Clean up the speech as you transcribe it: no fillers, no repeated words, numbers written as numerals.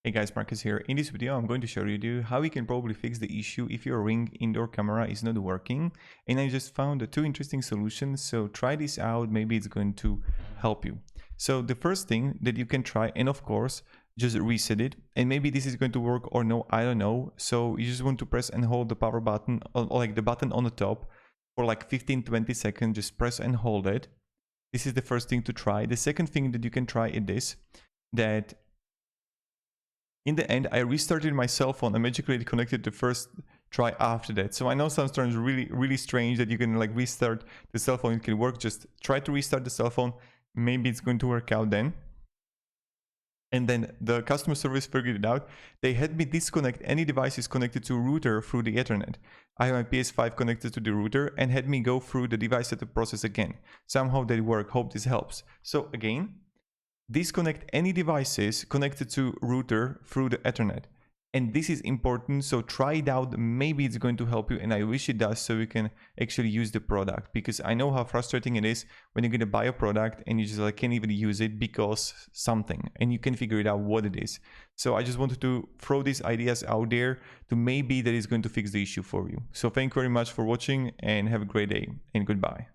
Hey guys, Marcus here. In this video, I'm going to show you how you can probably fix the issue if your Ring indoor camera is not working. And I just found two interesting solutions, so try this out, maybe it's going to help you. So the first thing that you can try, and of course, just reset it. And maybe this is going to work or no, I don't know. So you just want to press and hold the power button, or like the button on the top for like 15-20 seconds, just press and hold it. This is the first thing to try. The second thing that you can try is this, that in the end, I restarted my cell phone and magically it connected the first try after that. So I know sometimes really strange that you can like restart the cell phone, it can work. Just try to restart the cell phone. Maybe it's going to work out then. And then the customer service figured it out. They had me disconnect any devices connected to a router through the Ethernet. I have my PS5 connected to the router and had me go through the device setup process again. Somehow that worked. Hope this helps. So again, disconnect any devices connected to router through the Ethernet. And this is important, so try it out. Maybe it's going to help you, and I wish it does, so you can actually use the product, because I know how frustrating it is when you're going to buy a product and you just like can't even use it because something, and you can figure it out what it is. So I just wanted to throw these ideas out there to maybe that is going to fix the issue for you. So thank you very much for watching and have a great day, and goodbye.